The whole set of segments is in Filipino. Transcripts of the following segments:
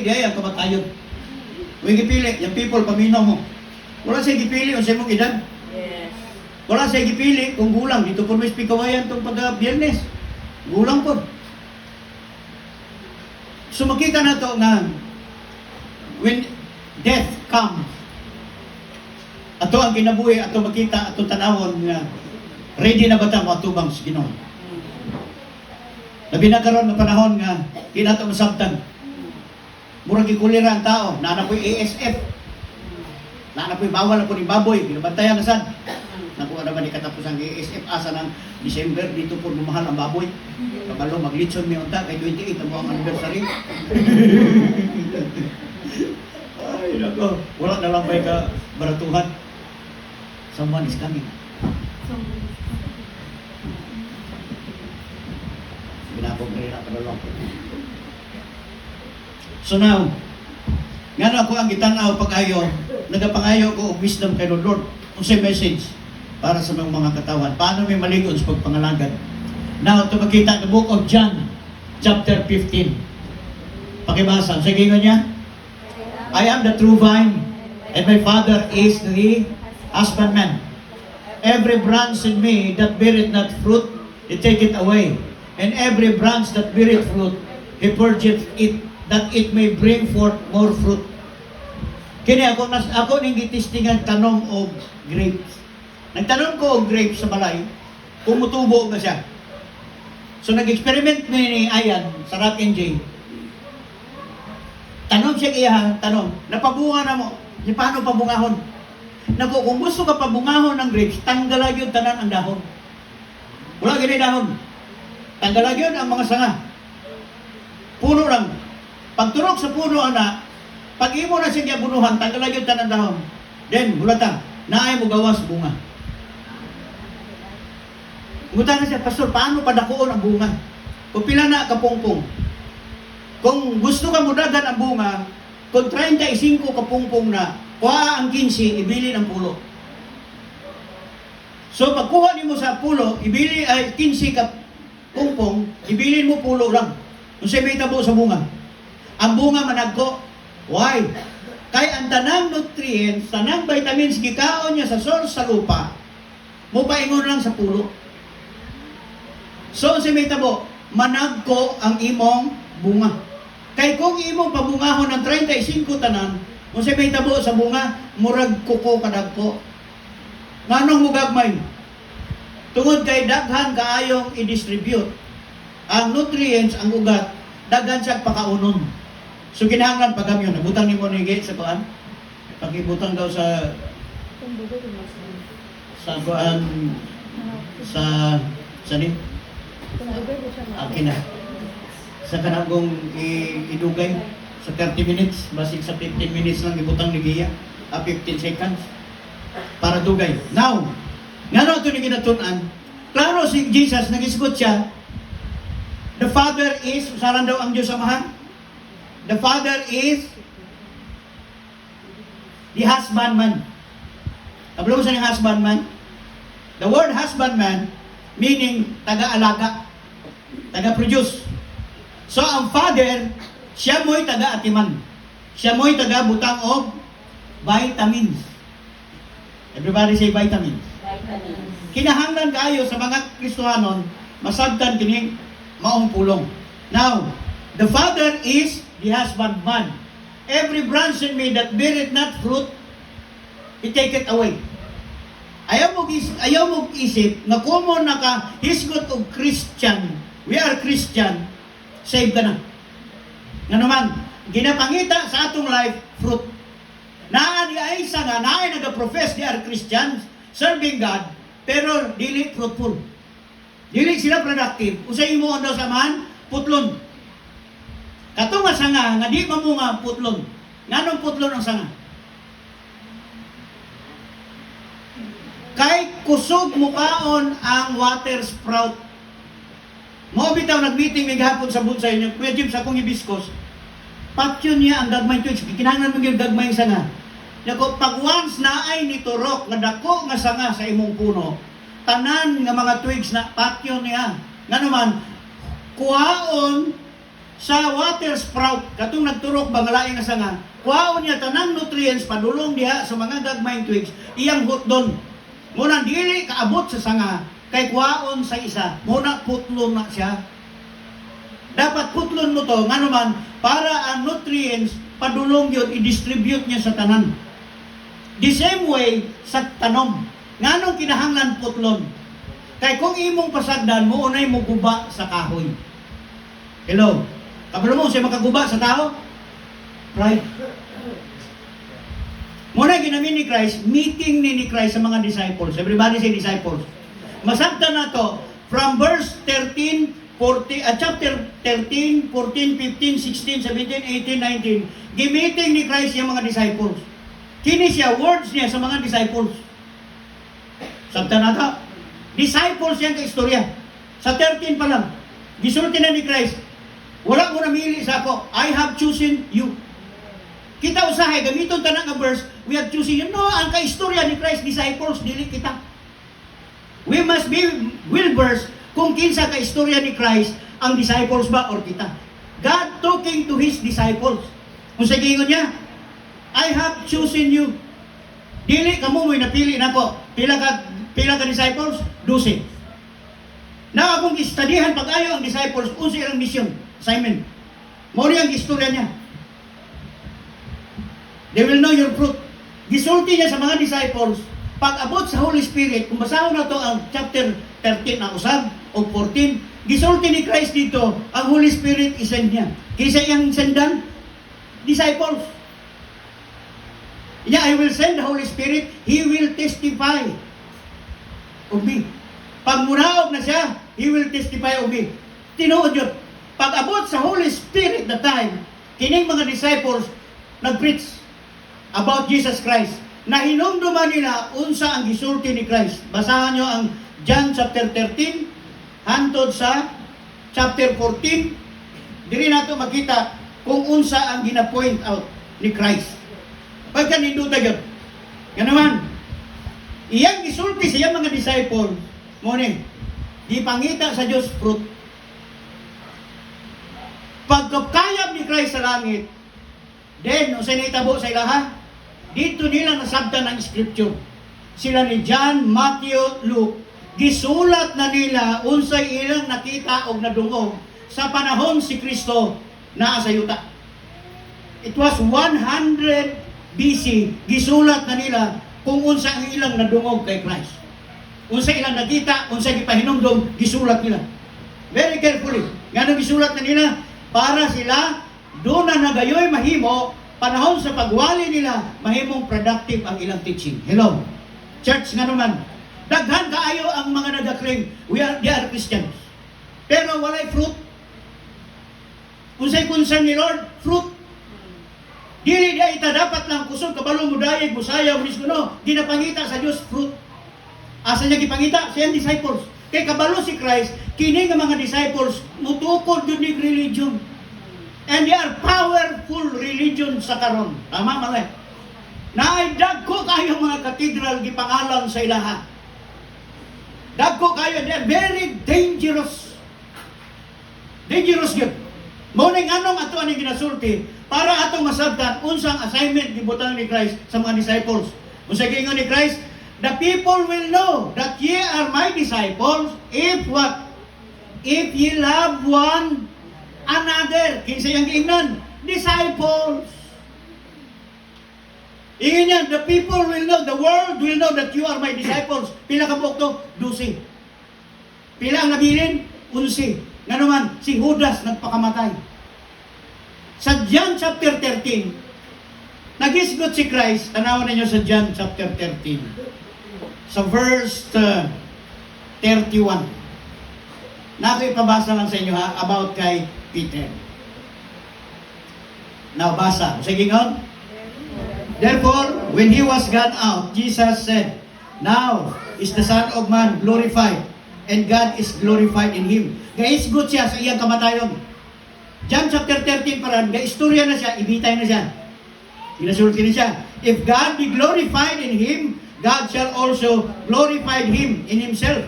Diyan ang kamatayon. Huwag gipili, yung people, paminaw mo. Wala siya gipili o sa mong edad. Yes. Wala siya gipili kung gulang. Dito po may pikawayan itong pagka-biyernes. Gulang po. So makita na to na when death comes, ato ang kinabuhi, ato makita, ato tanawon nga ready na ba ta mo atubang sa Ginoo. Labi na karon nga panahon nga kinato masabtan. Murag gikulira ang tao, naana po'y ASF. Naana po'y bawal na po ni baboy, binabantayan na sad. Nakuha naman ni katapos ang ASF asa ng December, dito po lumahal ang baboy. Kabalo, maglitson may unta, kay 28 ang buwang anniversary. Ay, nako, wala na lang ba ka baratuhan. Someone is coming. Binabog rin ako na lang. So now, nga ako ang gitanaw pag-ayo, nagapangayo ko og wisdom kay Lord. Unsay message para sa mga katawan. Paano may maligod sa pagpangalagad? Now, ito makita the book of John, chapter 15. Pakibasa. Sa gingon niya, I am the true vine, and my Father is the husbandman. Every branch in me that beareth not fruit, he taketh away. And every branch that beareth fruit, he purgeth it, that it may bring forth more fruit. Kini ako ning gitistingan tanom og grapes. Nagtanom ko og grapes sa balay, kumutubo na siya. So nag-experiment ni Ayan sa Rock and J. Tanom siya iya, tanom. Napabunga na mo. Di paano pabungahon? Naku, kung gusto ka pabungahon ng grapes, tanggalan yun tanan ang dahon. Wala gini dahon. Tanggalan yun ang mga sanga. Puno lang. Pagturok sa puno ana, pag imo na siya bunuhan, tanggalan yun tanan dahon. Then, bulata, naay mo gawas bunga. Ngutan na siya, Pastor, paano padakuon ang bunga? Kung pila na kapungpong. Kung gusto ka mudagan ang bunga, kung 35 kapungpong na, kuha ang 15, ibili ng pulo. So, pagkuha ni mo sa pulo, ibili ay 15 kapungpong, ibili mo pulo lang. Kung siya may tabo sa bunga. Ang bunga managko. Why? Kay ang tanang nutrients, tanang vitamins, gikaon niya sa source sa lupa, mo paingon lang sa pulo. So, si may tabo, managko ang imong bunga. Kay kung imong pabungahon ng 35 tanan, kung si may tabo sa bunga, murag kuko kadagko. Nganong mo gagmay? Tungod kay daghan kaayong i-distribute ang nutrients, ang ugat, daghan siya pakaunon. So kinahanglan pagamyon, nabutang ni mo ni Gate sa kuan. Pagibutang daw sa kuan sa ni akin na sa kanagong idugay sa 30 minutes, basig sa 15 minutes lang ibutang ni Gia, 15 seconds para dugay. Now, ngano ito ni ginatun-an? Klaro si Jesus, nag-isgot siya, the Father is, saran daw ang Diyos Amahan, the Father is the husbandman. Kabalo sa ni husbandman? The word husbandman meaning taga-alaga, taga-produce. So ang Father, siya mo'y taga-atiman. Siya mo'y taga-butang og vitamins. Everybody say vitamins. Vitamins. Kinahanglan kayo sa mga Kristohanon, masabtan kining maong pulong. Now, the Father is the husbandman. Every branch in me that beareth not fruit, he taketh away. Ayaw mo isip na kung mo naka-hisgot og Christian, we are Christian, save ka na. Nga naman, ginapangita sa atong life, fruit. Naan ay isa nga, naay nag-profess they are Christians, serving God, pero dili fruitful. Dili sila productive. Usay mo daw samahan, putlon. Katong nga sanga, nga di mamunga putlon. Nganong putlon ang sanga? Kay kusog mukaon ang water sprout. Mo bitaw nag-meeting may gahapon sa bunsay niyo, Kuya Jim sa akong hibiscus. Patyon niya ang dagmay twigs, kinahanglan mo gyud dagmay sanga. Nako pag once na ay niturok nga dako nga sanga sa imong puno, tanan nga mga twigs na patyon niya. Nga naman kuhaon sa water sprout, katong nagturok ba nga laing nga sanga, kuhaon niya tanang nutrients padulong diha sa mga gagmayng twigs, iyang hutdon. Muna dili kaabot sa sanga, kay kuhaon sa isa, muna putlon na siya. Dapat putlon mo to, nga naman, para ang nutrients, padulong yun, i-distribute niya sa tanan. The same way, sa tanom. Nga nung kinahanglan putlon. Kay kung imong pasagdan, mo unay mo guba sa kahoy. Hello? Kabalo mo, siya makaguba sa tao? Right? Muna ginamin ni Christ, meeting ni Christ sa mga disciples. Everybody say disciples. Masagdan na to, from verse 13, chapter 13, 14, 15, 16, 17, 18, 19, gimiting ni Christ yung mga disciples. Kini siya, words niya sa mga disciples. Sabta na ito. Disciples yan ka-istorya. Sa 13 pa lang, gisulti na ni Christ, wala mo namili sa ako, I have chosen you. Kita usahay, gamiton tanang nga verse, we have chosen you. No, ang ka-istorya ni Christ, disciples, dili kita. We must be well-versed kung kinsa ka-istorya ni Christ, ang disciples ba or kita. God talking to His disciples. Kung sa gingon niya, I have chosen you. Dili kamo mo'y napili nako. Pila ka disciples? 12. Na akong istadihan pag-ayo ang disciples, unsa ilang mission, assignment. Mao ang istorya niya. They will know your fruit. Gisulti niya sa mga disciples, pag abot sa Holy Spirit, kung basahon na to ang chapter 13 na usab o 14, gisulti ni Christ dito, ang Holy Spirit isend niya. Kisa iyang sendan, disciples. Yeah, I will send the Holy Spirit, He will testify of me. Pag munaog na siya, He will testify of me. Tinuod yun. Pag abot sa Holy Spirit na time, kining mga disciples nag-preach about Jesus Christ. Na hinumduman nila unsa ang gisulti ni Christ. Basahan nyo ang John chapter 13 hantod sa chapter 14. Diri nato makita kung unsa ang gina-point out ni Christ. Pagka ninduta yun. Yan naman. Iyang gisulti sa iyang mga disciple, morning, di pangita sa Diyos fruit. Pagkakayab ni Christ sa langit, then, o sinitabo sa ilaha, dito nila nasabtan ng scripture. Sila ni John, Matthew, Luke, gisulat na nila unsay ilang nakita o nadungog sa panahon si Kristo na sa yuta. It was 100 BC, gisulat na nila kung unsa ang ilang nadungog kay Christ. Unsa ilang nakita, unsa gipahinumdom, gisulat nila. Very carefully. Nga gisulat na nila para sila doon na nagayoy mahimo panahon sa pagwali nila mahimong productive ang ilang teaching. Hello. Church nga naman. Daghan kaayo ang mga nag-claim they are Christians. Pero walay fruit. Unsay concern ni Lord? Fruit. Dili dia ita dapat lang kusog kabalo mo dayeg mo sayaw no. Ginapangita sa Dios fruit. Asa niya gipangita? Sa disciples. Kay kabalo si Christ, kini nga mga disciples mutukod jud ni religion. And they are powerful religion sa karon. Tama mali. Naay dagko kayo mga cathedral gipangalan sa ilaha. Dagko kayo, they are very dangerous. Dangerous yun. Muna anong ato ang ginasulti para atong masabtan unsang assignment gibutang ni Christ sa mga disciples. Unsa gingon ni Christ, the people will know that ye are my disciples if what? If ye love one another. Kinsa yang giingnan? Disciples. Ingin niya, the people will know, the world will know that you are my disciples. Pila ka buok to? 12. Pila ang nabilin? 11. Nga naman, si Judas nagpakamatay. Sa John chapter 13, nagisgot si Christ, tanawan ninyo sa John chapter 13, sa verse 31. Nakipabasa lang sa inyo ha, about kay Peter. Now, basa. Sige nga. Therefore, when he was gone out, Jesus said, now is the Son of Man glorified, and God is glorified in Him. Guys, good siya sa iyang kamatayon. John chapter 13 parang, istorya na siya, ibitay na siya. Inasulti na siya. If God be glorified in Him, God shall also glorify Him in Himself,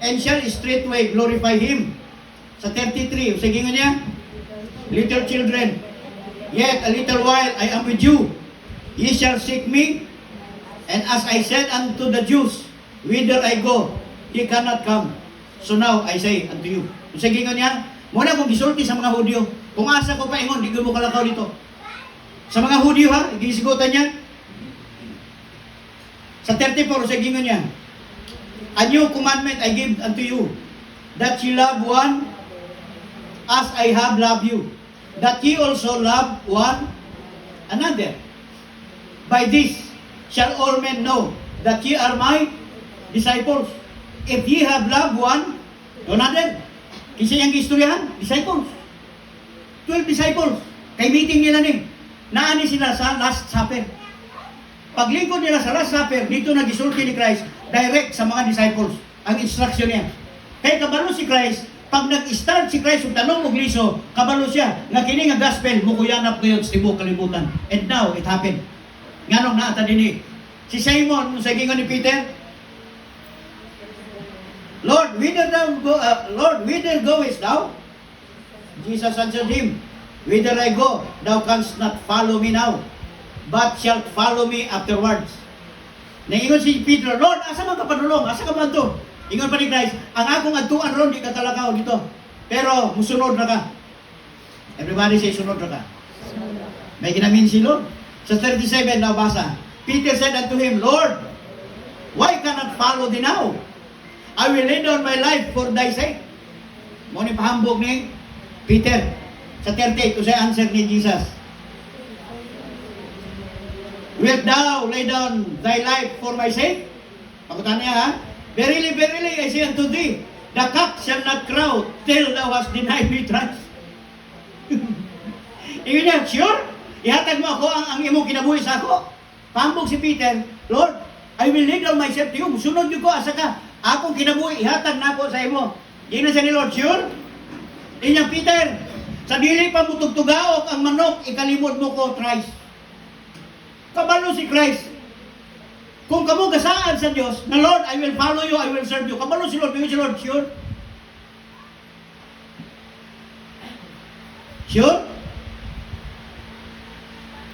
and shall straightway glorify Him. Sa 33, sige nga niya, little children, yet a little while I am with you. Ye shall seek me, and as I said unto the Jews, whither I go, ye cannot come. So now I say unto you. Sa gingon niya, muna kong gisulti sa mga Hudyo, kung asa ko paingon, di ko mo kalakaw dito. Sa mga Hudyo ha, gisigutan niya. Sa 34, sa gingon niya, a new commandment I give unto you, that ye love one as I have loved you, that ye also love one another. By this shall all men know that ye are my disciples, if ye have loved one another. Kasi yung istoryahan, disciples. 12 disciples. Kay meeting nila ni. Naani sila sa Last Supper. Paglingkod nila sa Last Supper, dito nagisulti ni Christ, direct sa mga disciples, ang instruction niya. Kaya kabalo si Christ, pag nag-start si Christ yung tanong og liso, kabalo siya, nga kini nga gospel, mukuyanap ngayon sa tibok kalibutan. And now, it happened. Nganong naata din si Simon, sa gingon ni Peter, Lord, whither goest thou? Jesus answered him, whither I go, thou canst not follow me now, but shalt follow me afterwards. Naingon si Peter, Lord, asa man ka padulong? Asa ka man to? Ingon pa ni Christ, ang akong adtuan ron, di ka kalakaw dito. Pero, musunod na ka. Everybody say, sunod na ka. May ginamin si Lord. Sa 37, nabasa, Peter said unto him, Lord, why cannot follow thee now? I will lay down my life for thy sake. Mo ni pahambog ni Peter. Sa 38, ito sa answer ni Jesus. Wilt thou lay down thy life for my sake? Pagutan niya ha? Verily, verily, I say unto thee, the cock shall not crow till thou hast denied me thrice. Iyon niya, sure? Ihatag mo ako ang imong kinabuhi sa ako. Pahambog si Peter, Lord, I will lay down myself to you. Sunod niyo ko, asa ka? Akong kinabuhi, ihatag na ako sa imo. Di na siya ni Lord, sure? Di niya, Peter, sa dili pa mo tugtugaok ang manok, ikalimod mo ko thrice. Kabalo si Christ. Kung kamo gasaan sa Diyos, na Lord, I will follow you, I will serve you. Kabalo si Lord, si Lord, sure? Sure?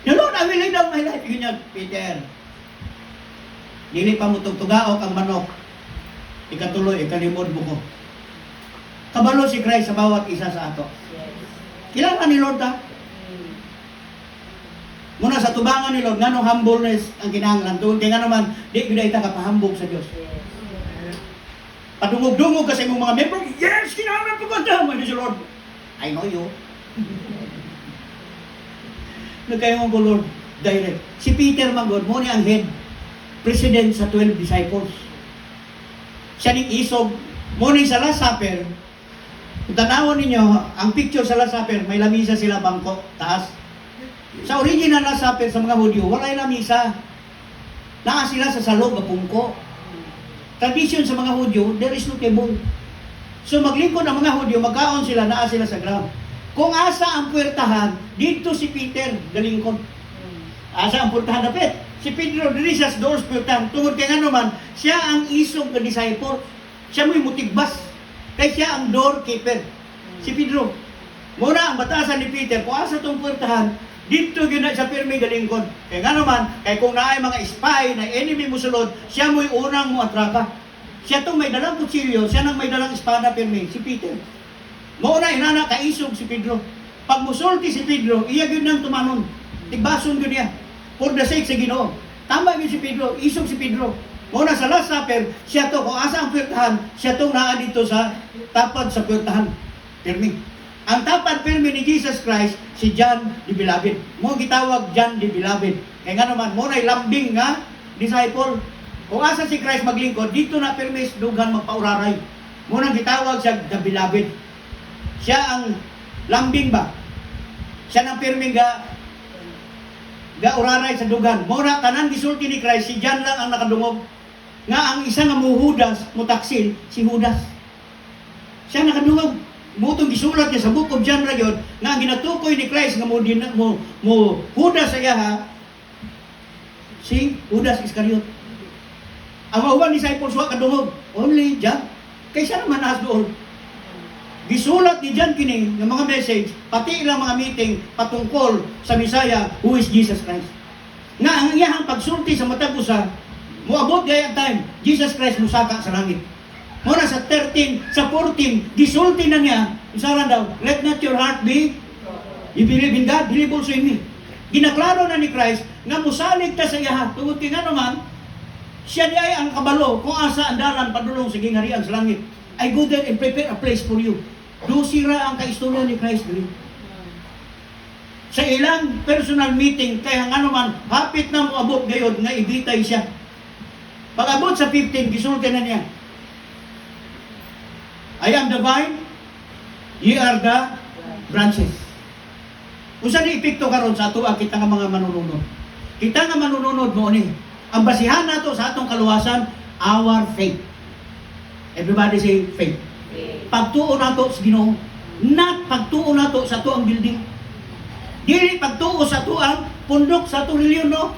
The Lord, I will lay down my life. Yun yan, Peter. Dili pa mo tugtugaok ang manok, ikatuloy, ikalimod mo ko. Kabalo si Christ sa bawat isa sa ato. Kailangan ni Lord ta? Muna sa tubangan ni Lord, ngano humbleness ang kinahanglan. Kaya nga naman, di ko ita kapahambog sa Diyos. Padungog-dungog kasi mong mga member, yes, kinahanglan pagkanta. May si Lord, I know you. Nagkayo mo Lord, direct. Si Peter Magod, mo ni ang head, president sa 12 disciples. Siya ning isog, mo ni sa Last Supper. Kung tanawon ninyo, ang picture sa Last Supper, may lamisa sila bangko, taas. Sa original Last Supper sa mga Hudyo, wala lamisa. Naa sila sa salog na pungko. Tradition sa mga Hudyo, there is no table. So maglingkod ang mga Hudyo, magkaon sila, naa sila sa ground. Kung asa ang puwertahan, dito si Peter galingkod. Asa ang puwertahan dapit? Si Pedro diri sa doors puwertahan. Tungod kay nga naman, siya ang isog na disciple. Siya mo'y mutigbas. Kaya siya ang doorkeeper. Si Pedro. Muna ang batasan ni Peter, kung asa itong puwertahan, dito yun na sa pirmi galingkod. Kaya nga naman, kaya kung naay mga spy na enemy mo sulod, siya mo'y unang mo atraka. Siya itong may dalang kutsilyo, siya nang may dalang espada pirmi, si Peter. Mauna inana kaisog si Pedro. Pag musulti si Pedro, iya yun nang tumanon. Tigbason yun niya. For the sake sa Ginoo. Tama yun si Pedro, isog si Pedro. Mauna sa Last Supper, siya to, kung asa ang puwertahan, siya itong naa dito sa tapad sa puwertahan. Pirmi. Ang tapad pirmi ni Jesus Christ, si John the Beloved. Mo gitawag John the Beloved. Kaya nga naman, mo na'y lambing nga disciple. Kung asa si Christ maglingkod, dito na pirmi dugan magpauraray. Mo nang gitawag siya the Beloved. Siya ang lambing ba? Siya ang pirming ga uraray sa dugan. Mo na tanan gisulti ni Christ, si John lang ang nakadungog. Nga ang isa nga muhudas, mutaksil, si Judas. Siya nakadungog. Mutong gisulat niya sa Book of John ra gyud nga ang ginatukoy ni Christ nga mo Judas sa iya ha, si Judas Iscariot. Ang mga disciples wa kadungog, only John. Kaysa naman nas doon. gisulat ni John kini ng mga message, pati ilang mga meeting patungkol sa Messiah who is Jesus Christ. Nga ang iyahang pagsulti sa matag usa, moabot gaya time, Jesus Christ musaka sa langit. Muna sa 13, sa 14, gisulti na niya, isaran daw, let not your heart be, you believe in God, believe also in me. Ginaklaro na ni Christ, nga musalig ta sa iya, tungod nga naman, siya niya ay ang kabalo, kung asa andalan padulong sa gingharian sa langit. I go there and prepare a place for you. Do sira ang kaistorya ni Christ dili. Sa ilang personal meeting, kaya nga naman, hapit na moabot gayod, nga ibitay siya. Pag-abot sa 15, gisulti na niya, I am the vine, ye are the branches. Kung saan ipikto karon sa ato kita nga mga manununod. Kita nga manununod mo ni. Ang basihan nato sa atong kaluwasan, our faith. Everybody say faith. Pagtuo nato sa Ginoo, not pagtuo nato sa ato ang building. Dili pagtuo sa ato ang pundok sa ato reliyon, no?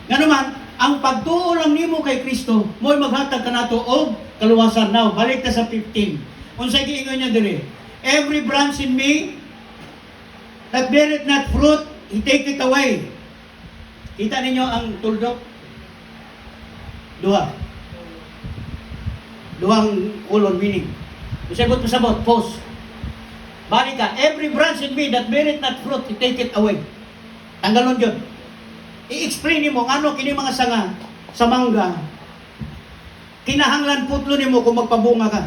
Nga naman, ang pagtuo lang nimo kay Kristo, mo'y maghatag ka nato og kaluwasan. Now, balik ka sa 15. Unsay giingon niya diri? Every branch in me that beareth not fruit, he take it away. Kita ninyo ang tuldok? Duhang ulon meaning. Usabot pasabot, pause. Balik ka, every branch in me that beareth not fruit, he take it away. Tanggalon yun. I-explain mo ano kini mga sanga sa mangga. Kinahanglan putlo nimo kung magpabunga ka.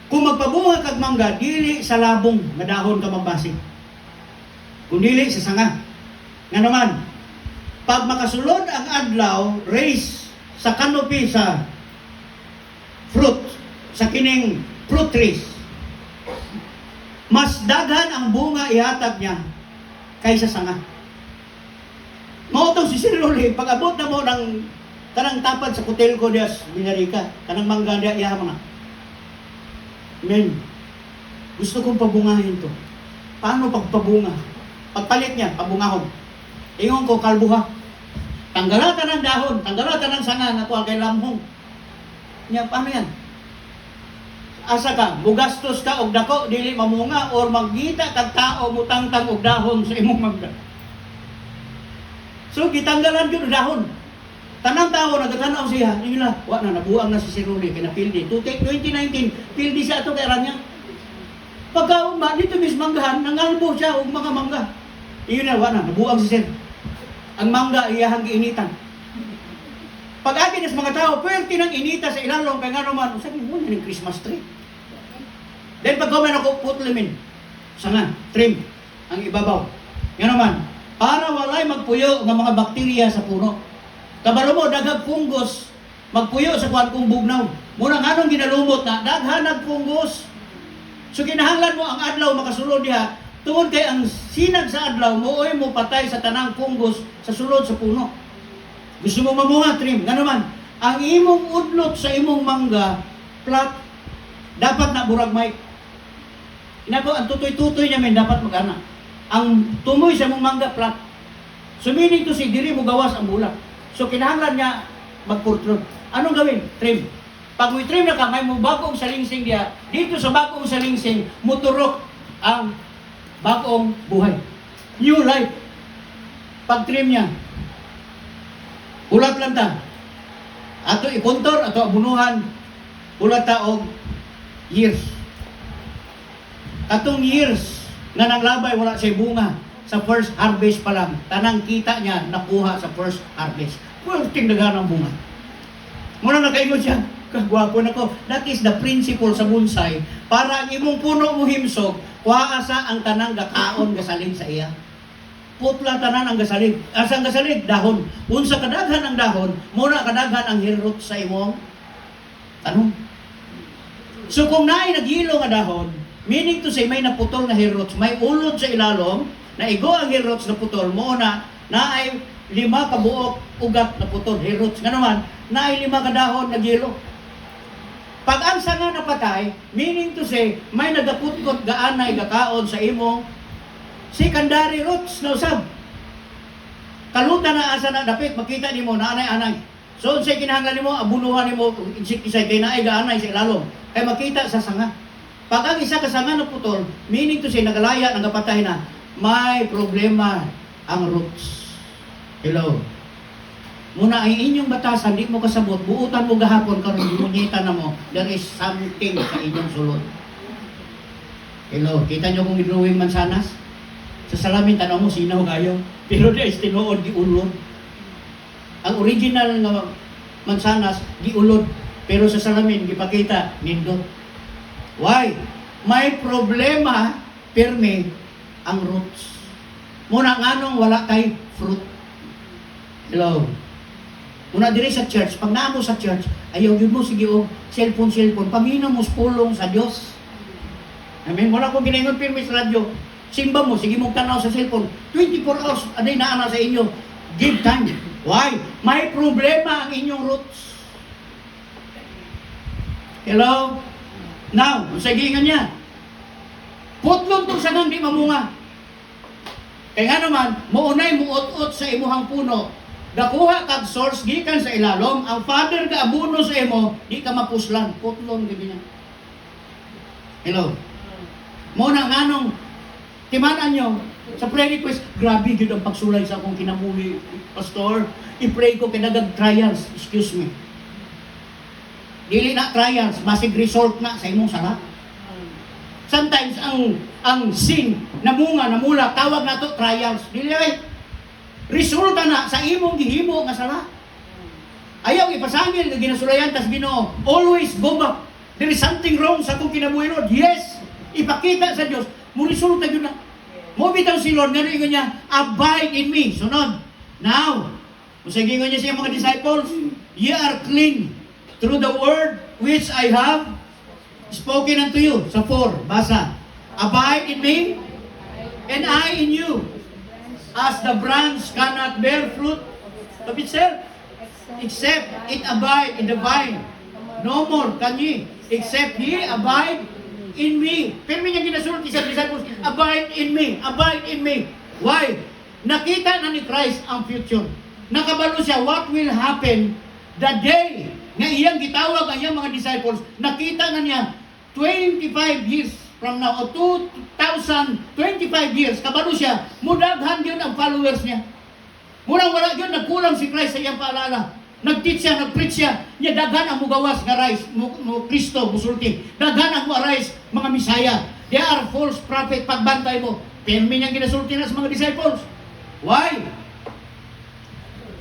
Kung magpabunga kag mangga, dili sa labong nga dahon ka mabasig. Kung dili sa sanga. Nga naman, pag makasulod ang adlaw, raise sa canopy sa fruit, sa kining fruit trees, mas daghan ang bunga ihatag niya kaysa sanga. Mao to si Sir Rolly, pag abot na mo ng kanang tapad sa kutel ko dias Binarica, kanang mangga diya iya mga. Men, gusto kong pabungahin to. Paano pagpabunga? Pagpalit niya, pabungahon. Ingon ko, kalbuha. Tanggalatan ng dahon, tanggalatan ng sanga na kuha kay lamhong. Niya, paano yan? Asa ka, mugastos ka og dako, dili mamunga, or magita kag tao mutangtang og dahon sa imong mangga. So, gitanggalan yun dahon. Tanang tao, nagatanaw siya, nila, na, nabuang na si Siruli, kinapildi. 2019, pildi siya ito kay Ranya. Pagka umba, dito mis manggahan, nangalbo siya og mga mangga. Iyon na, na, nabuang si Sir. Ang mangga, iyahang giinitan. Pag agin sa mga tao, pwerte nang inita sa ilalong, kaya nga naman, sabi mo na ng Christmas tree. Then pag kumain ako, putlimin, sanga, trim, ang ibabaw. Nga naman, para walay magpuyo ng mga bakterya sa puno. Kabalo mo, daghag fungus, magpuyo sa kuwan kong bugnaw. Muna nga nung ginalumot na, daghanag fungus. So kinahanglan mo ang adlaw makasulod diha, tungod kay ang sinag sa adlaw, mooy mo patay sa tanang fungus sa sulod sa puno. Gusto mo mamunga, trim. Nga naman, ang imong udlot sa imong mangga, flat, dapat na buragmay. Inako, ang tutoy-tutoy niya may dapat mag-ana. Ang tumoy sa mong mangga, flat. So meaning to say, diri mo gawas ang bulak. So kinahanglan niya magpurtrod. Anong gawin? Trim. Pag may trim na ka, may bagong salingsing diya. Dito sa bagong salingsing, muturok ang bagong buhay. New life. Pag trim niya, ulat lang ta. Ato ipuntor, ato abunuhan, ulat ta og years. Atong years na nanglabay wala siya bunga sa first harvest pa lang. Tanang kita niya nakuha sa first harvest. Well, tingdagan ang bunga. Muna nakaingon siya, kagwapo na ko. That is the principle sa bonsai. Para ang imong puno mo himsog, kuhaasa ang tanang gakaon gasalin sa iya. Putla tanan ang gasalig. Asa ang gasalig? Dahon. Unsa kadaghan ang dahon, muna kadaghan ang hirot sa imong tanong. So kung naay naghilo nga dahon, meaning to say may naputol na hirots, may ulod sa ilalom, na igo ang hirots na putol, muna naay 5 kabuok ugat na putol, hirots. Nga naman, naay 5 kadahon na gilo. Pag ang sanga napatay, meaning to say, may nagaputkot gaanay gakaon sa imong secondary roots na usab. Kalutan na asa na dapit, makita nimo na anay-anay. So, unsay kinahanglan nimo, abunuhan nimo insecticide kay naay gaanay sa ilalom. Kay makita sa sanga. Pag ang isa kasanga na putol, meaning to say, nagalaya, nagapatay na, may problema ang roots. Hello? Muna ay inyong batasan, di mo kasabot, buutan mo gahapon, karon gimunyita na mo, there is something sa inyong sulod. Hello? Kita nyo kung gidrawing mansanas? Sa salamin, tanong mo, sinaw kayo. Pero di ay tinuod, giulod. Ang original nga mansanas, giulod. Pero sa salamin, gipakita, nindot. Why? May problema, perme, ang roots. Muna nganong wala kay fruit. Hello? Muna diri sa church, pag naamo sa church, ayaw yun mo, sige o, cellphone, pamina mo pulong sa Diyos. Amen? Wala ko ginayon perme sa radyo. Simba mo, sige mong tanaw sa cellphone. 24 hours, aday naana sa inyo. Give time. Why? May problema ang inyong roots. Hello? Now, sige nga niya. Putlon itong sangang di mamunga. Kaya nga naman, maunay muot-ot sa imuhang puno. Dakuha kag source, gikan sa ilalom. Ang father ka abuno sa imo, di ka mapuslan. Putlon, gabi niya. Hello? Muna nga nung timanan nyo, sa prayer request, grabe yun ang pagsulay sa akong kinabuhi, Pastor. I-pray ko kinagag trials. Excuse me. Dili na trials, masig result na sa imong sala. Sometimes ang sin namula, tawag na to trials. Dili ay resulta na sa imong gihimo nga sala. Ayaw ipasangil nga ginasulayan tas Ginoo. Always go back. There is something wrong sa akong kinabuhi, Lord. Yes, ipakita sa Dios. Mo resulta gyud na. Mo bitaw si Lord ngano ingon niya, abide in me. Sunod. Now, usagi ingon niya sa mga disciples, ye are clean through the word which I have spoken unto you. Sa 4, basa. Abide in me, and I in you. As the branch cannot bear fruit of itself, except it abide in the vine. No more can ye, except ye abide in me. Pero niya ginasulti sa disciples, abide in me, abide in me. Why? Nakita na ni Christ ang future. Nakabalo siya what will happen the day nga iyang gitawag ang iyang mga disciples. Nakita na niya 25 years from now, o 2025 years, kabalo siya, mudaghan yun ang followers niya. Murang wala yun, nagkulang si Christ sa iyang paalala. Nag-teach siya, nag-preach siya, niya daghan ang mugawas nga rise, mo Kristo, musulti. Daghan ang arise, mga Misaya. They are false prophet, pagbantay mo. Permi niyang ginasulti na sa mga disciples. Why?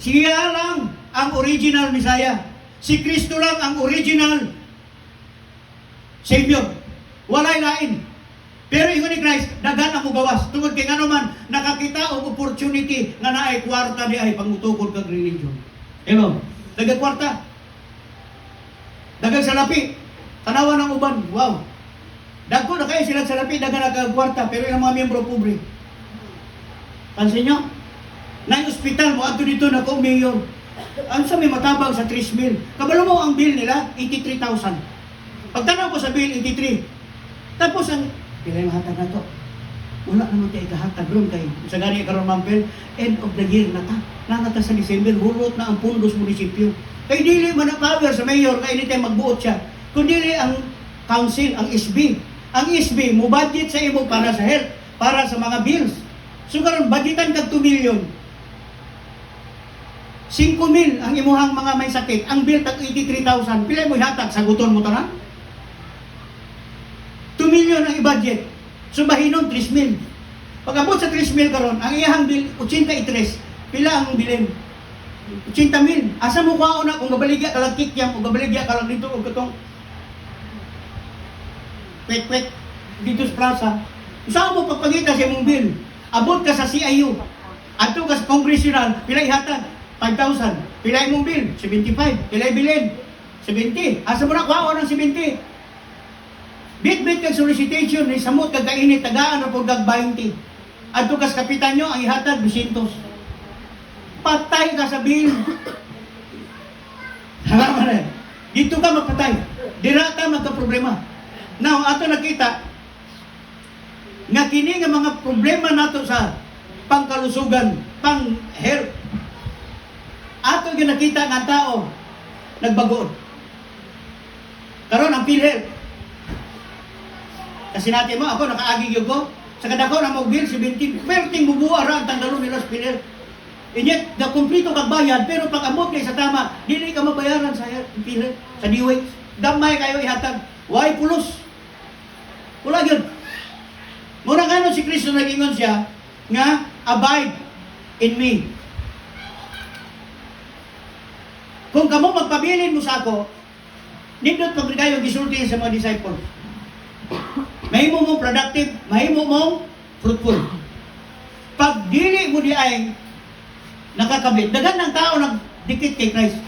Siya lang ang original Misaya. Si Kristo lang ang original Savior. Walay lain. Pero ingon ni Christ, daghan ang mugawas. Tungod kay ngano man nakakita og opportunity nga naay kwarta di ay pangutukod kag religion. Hello. Dagang kwarta. Dagang salapi. Tanawan ng uban. Wow. Dagko na kayo sila salapi, dagang kwarta, pero yung mga miyembro pobre. Pansin nyo? Na yung ospital mo, ato dito na ko, mayor. Ano sa may matabang sa 3,000? Kabalo mo ang bill nila, 83,000. Pagtanaw ko sa bill, 83. Tapos ang, pila yung hatag na to? Wala naman tayo ikahatag ron kay sa gani karon mampel, end of the year na ta. Nangata sa December, hulot na ang pundos munisipyo. Kay dili man ang power sa mayor, kay anytime magbuot siya. Kundi ang council, ang SB. Ang SB, mo budget sa imo para sa health, para sa mga bills. So karon budgetan kag 2 million. 5,000 ang imuhang mga may sakit, ang bill tag 83,000. Pila mo ihatag, saguton mo tanan? 2 million ang i-budget. So bahinon 3,000. Pag abot sa 3,000 karon, ang iyahang bill 83. Pila ang bilin? 80,000. Asa mo kuha una kung gabaligya ka lang kikyam o gabaligya ka lang dito o katong kwek-kwek dito sa plaza. Saan mo pagpagita sa imong bill? Abot ka sa CIU. Ato ka sa congressional, pila ihatag? 5,000. Pila imong bill? 75. Pila ibilin? 70. Asa mo na kuha ng 70? Bit-bit kag solicitation ni samot kag kainit tagaan o kag 20. Adto kas kapitan nyo ang ihatag 200. Patay ka sa bill. Halaman. Dito ka mapatay. Dira ka magka-problema. Now ato nakita nga kini nga mga problema nato sa pangkalusugan, pang-health. Ato ginakita nga tao nagbagoon. Karon ang PhilHealth Kasi natin mo, ako nakaagig yung ko. Sa kadako na mag-bill, 17, perting bubuha ra ang tandalo nila sa pilir. And yet, the kumplito kang bayad, pero pag amot kayo sa tama, hindi ka mabayaran sa pilir, sa D-Way. Damay kayo ihatag. Why pulos? Wala yun. Muna nga si Kristo nag-ingon siya, nga, abide in me. Kung kamo magpabilin mo sa ako, nindot pag kayo gisulti sa mga disciples. Mahimo mong productive, mahimo mong fruitful. Pag dili mo di ay nakakabit, dagan ng tao nagdikit kay Christ.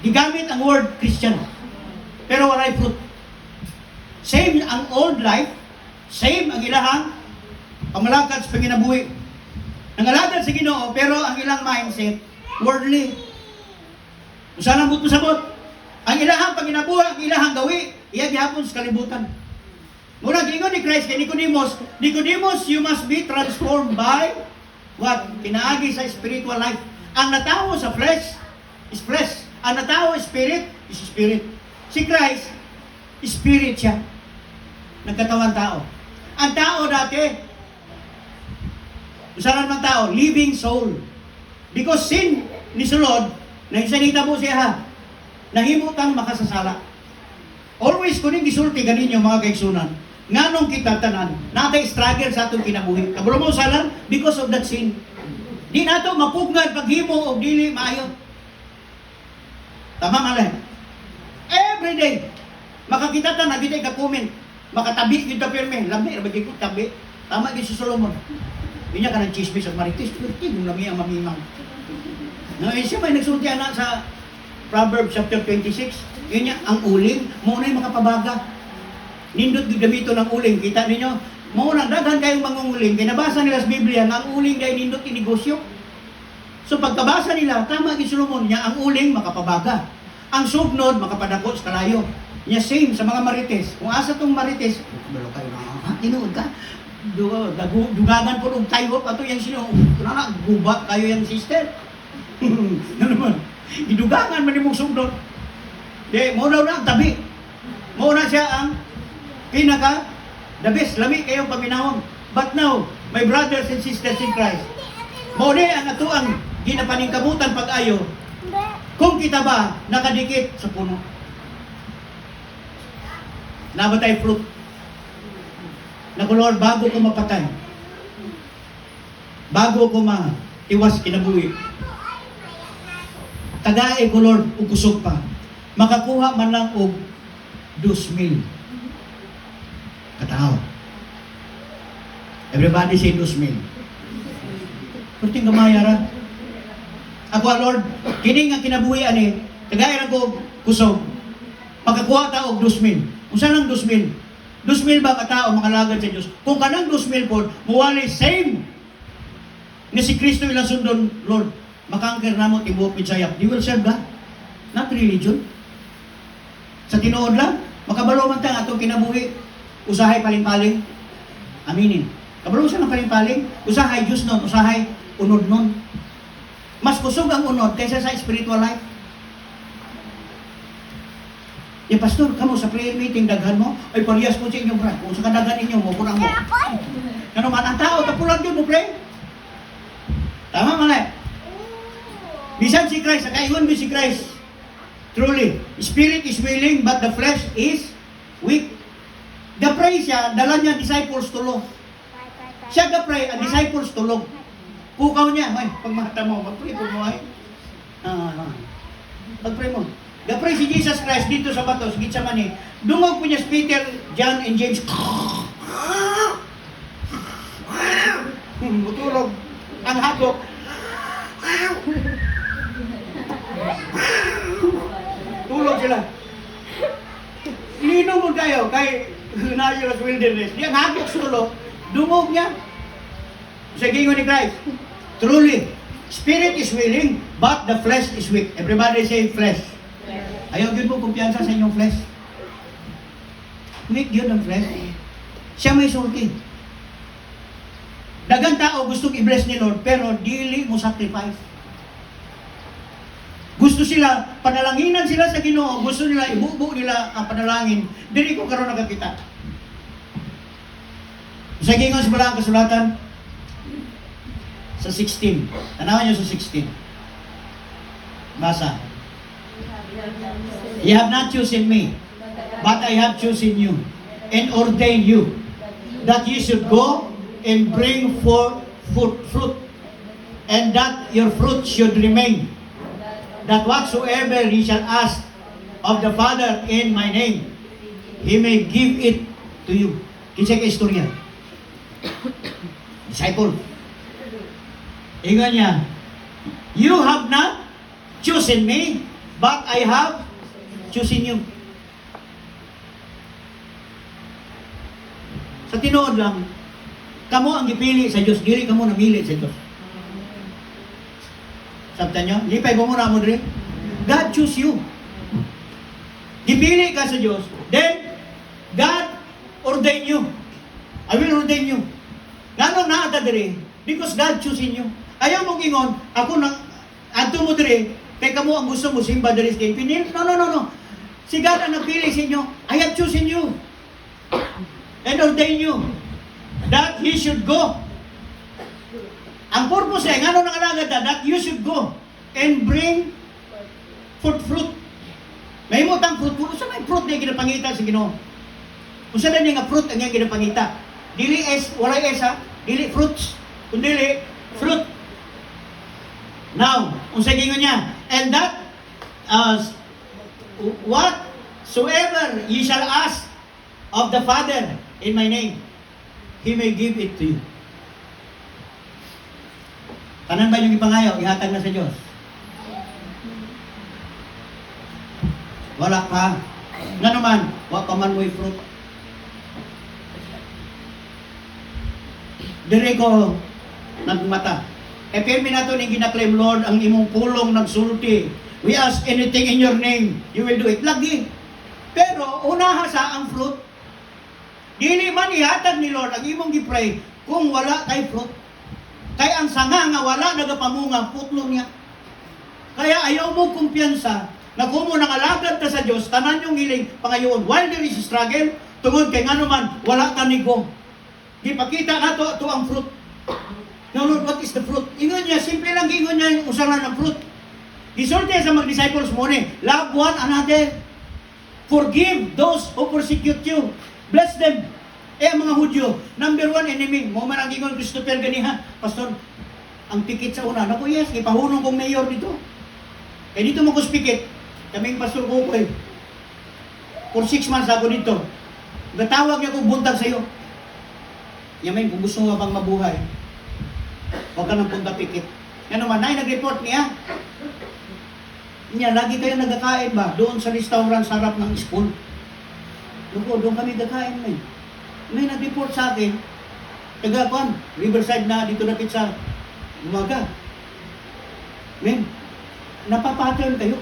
Gigamit ang word Christian, pero walay fruit. Same ang old life, same ang ilahang pamalakad sa panginabuhi. Nangalagad sa Ginoo, pero ang ilang mindset, worldly. Usa lang buto sabot. Ang ilahang panginabuhi, ang ilahang gawi, iya gihapon sa kalibutan. Muna gingon ni Christ kay Nicodemus, Nicodemus, you must be transformed by what? Pinaagi sa spiritual life. Ang natawo sa flesh is flesh. Ang natawo is spirit is spirit. Si Christ, spirit siya. Nagkatawan tao. Ang tao dati, usaran man tao, living soul. Because sin ni sulod, nahisanita mo siya ha, nahimutan makasasala. Always kuning gisulti ganinyo mga kaigsunan. Nganong kita tanan, natay struggle sa atong kinabuhi. Kabalo mo salan because of that sin. Di nato mapugngad paghimo og dili maayo. Tama mali. Every day makakita ta na gid ka comment, makatabi gid ta pirme, lami ra bagay ko tabi. Tama gid si Solomon. Dinya ka ng chismis at marites, pwede yung lami ang mamimang. Siya may nagsulti anak sa Proverbs chapter 26. Yun niya, ang uling, muna yung makapabaga. Nindot gamito ng uling. Kita ninyo, muna, daghan kayong mangunguling. Kinabasa nila sa Biblia, nga ang uling dahil nindot inegosyo. So pagkabasa nila, tama kay Solomon niya, ang uling makapabaga. Ang sugnod, makapadako sa kalayo. Niya same sa mga marites. Kung asa tong marites, balo kayo na, tinuod ka. Dugagan po ng tayo, ato yung sino, gubat kayo yung sister. Ano naman? Idugangan man yung sugnod. Di, muna na ang tabi. Muna siya ang pinaka the best. Lami kayong paminawang. But now, my brothers and sisters in Christ, muna ang ato ang ginapaningkabutan pag-ayo kung kita ba nakadikit sa puno. Nabatay fruit. Naku Lord, bago ko mapatay, bago ko maiwas kinabuhi, tagaay ko Lord, ugusog pa. Makakuha man lang og 2,000 katao. Everybody say 2,000. Kunting kamayara. Ako Lord, kini nga kinabuhi ani, tagaay ra ko kusog. Makakuha ta og 2,000. Unsa lang 2,000? 2,000 ba katao makalagad sa Dios? Kung kanang 2,000 po, muwali same nga si Kristo ilang sundon, Lord, makangker na mo tibuok Bisaya. You will serve God, not religion. Sa tinuod lang, makabalo man tang atong kinabuhi, usahay paling-paling, aminin. Kabalo sa ng paling-paling, usahay Diyos nun, usahay unod nun. Mas kusog ang unod kaysa sa spiritual life. Eh, pastor, kamo sa prayer meeting, daghan mo, ay parehas po sa inyong brad. Kung sa kadaghan inyo mo, kurang mo. Ano man ang tao, tapulan yun mo, pray. Tama man eh. Bisan si Christ, nakaingon mo si Christ. Truly, spirit is willing, but the flesh is weak. Gapray siya, dala niya disciples tulog. Siya gapray, ang disciples tulog. Pukaw niya, ay, pag mata mo, mag-pray po mo ay. Pag-pray mo. Gapray si Jesus Christ dito sa batos, Gitsemani. Dungog po niya si Peter, John, and James. Butulog. Ang hapok. Tulog sila. Ininom mo kayo kay Nazareth Wilderness. Di ang hapok sulok, dungog niya. Sa gingon ni Christ, truly, spirit is willing, but the flesh is weak. Everybody say flesh. Ayaw yun mo kumpiyansa sa inyong flesh. Weak yun ang flesh. Siya may sulti. Dagang tao gustong i-bless ni Lord, pero dili mo sacrifice. Gusto sila, panalanginan sila sa Ginoo, gusto nila, ibubo nila ang panalangin, dili ko karon nakakita. Sa gingon sa balang kasulatan, sa 16. Tanawan nyo sa 16. Basa. You have not chosen me, but I have chosen you and ordained you that you should go and bring forth fruit, and that your fruit should remain, that whatsoever ye shall ask of the Father in my name, He may give it to you. Kinsa ka istorya? Disciple. Ingon niya, you have not chosen me, but I have chosen you. Sa tinuod lang, kamo ang gipili sa Diyos, dili kamo namili sa Diyos. Sabtan nyo? Lipay mo muna mo rin. God choose you. Gipili ka sa Diyos, then God ordain you. I will ordain you. Ganong naata diri? Because God choosing you. Ayaw mong ingon, ako nang adto mo diri, kay kamo ang gusto mo simba diri sa Pinil. No. Si God ang nagpili sa inyo. I have chosen you and ordain you that He should go. Ang purpose ay ngano nang alagad that you should go and bring forth fruit. May mo tang fruit. Usa may fruit na ginapangita sa Ginoo. Usa na nga fruit ang iyang ginapangita. Dili walay ha? Dili fruits, kundi fruit. Now, unsa gingon niya? And that whatsoever ye shall ask of the Father in my name, He may give it to you. Tanan ba yung ipangayo, ihatag na sa Diyos? Wala pa. Nga naman, wa pa man mo'y fruit. Dire ko nagmata. E pirmi nato ni ginaklaim, Lord, ang imong pulong nagsulti. We ask anything in your name, you will do it. Lagi. Pero unaha sa ang fruit. Dili man ihatag ni Lord ang imong gipray kung wala kay fruit. Kaya ang sanga nga wala nagapamunga, putlo niya. Kaya ayaw mo kumpiyansa na kung mo nangalagad ka sa Diyos, tanan yung hiling pangayoon. While there is struggle, tungod kay nga naman, wala ka nigo. Ipakita na to ang fruit. Now Lord, what is the fruit? Ingon niya, simple lang ingon niya yung usaran ng fruit. Gisulti sa mga disciples mo ni, love one another. Forgive those who persecute you. Bless them. Ang mga Hudyo, number one enemy. Mo man ang ingon Christopher ganiha, Pastor, ang pikit sa una. Naku yes, ipahunong kong mayor dito. Kaya dito mo ko pikit. Kaming Pastor Kukoy. For 6 months ako dito. Gatawag niya kong buntag sa iyo. Yamin, kung gusto mo bang mabuhay, huwag ka ng punta pikit. Yan naman, nag-report niya. Niya, lagi kayo nagkakain ba? Doon sa restaurant sa harap ng school. Doon kami nagkakain na eh. May nag-report sa akin, taga-kuan, Riverside na, dito na sa umaga. Men, napapattern kayo.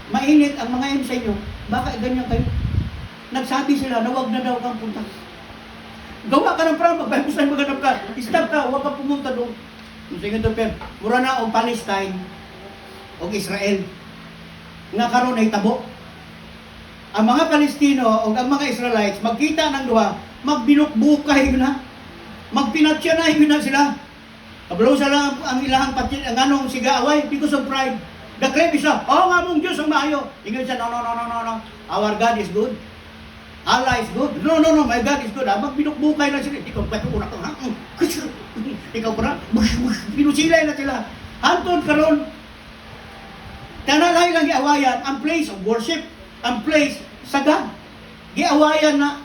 Mainit ang mga M sa inyo, baka ganyan kayo. Nagsabi sila na huwag na daw kang punta. Gawa ka ng parang magbabusan maghanap ka. Stop ka, huwag ka pumunta doon. Sige ito, Per. Mura na o Palestine o Israel. Nga karon ay tabo. Ang mga Palestino o ang mga Israelites, magkita ng duha, magbinukbukay na. Magpinatsya na na sila. Kabalaw sa lang ang ilahang patin, ang anong sigaaway because of pride. The claim is nga mong Diyos ang maayo. Ingat siya, no. Our God is good. Allah is good. No, my God is good. Magbinukbukay na sila. Ikaw pa ito, una kang ikaw pa na, pinusilay na sila. Hantod karon, tanalay lang giawayan ang place of worship, ang place sa God. Giawayan na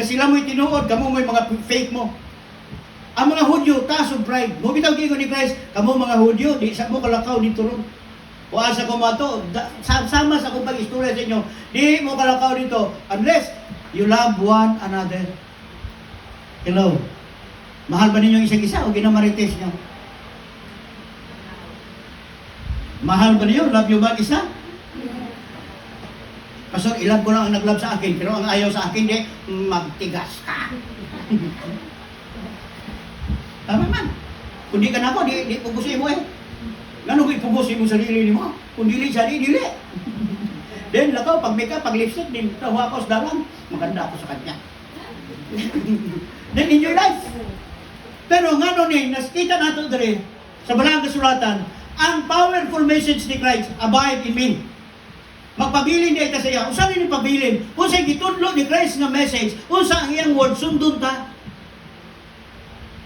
sila mo'y tinuod, kamo mo'y mga faith mo. Ang mga Hudyo, taas of pride. Mo bitaw giingon ni Christ, kamo mga Hudyo, di sa mo kalakaw dito ron. O asa ko mato, sama sa kong pag-istorya sa inyo, di mo kalakaw dito, unless you love one another. Hello. Mahal ba ninyo isang isa o ginamarites nyo? Mahal ba ninyo? Love you ba isa? Pastor, ilan ko lang ang nag-love sa akin, pero ang ayaw sa akin, di, magtigas ka. Tama man. Kung di ka na ako, di pugusin mo eh. Gano'n ko ipugusin mo sarili mo? Kung dili siya, dili. Then, lakaw, pag makeup, pag lipstick, din, tawa ko sa dalang, maganda ako sa kanya. then enjoy life. Pero nga nun nakita nato dere sa Balang Kasulatan, ang powerful message ni Christ, abide in me. Magpabilin di ita sa iya. Usa ni pabilin? Unsa gitudlo ni Christ nga message? Unsa ang iyang word sundon ta?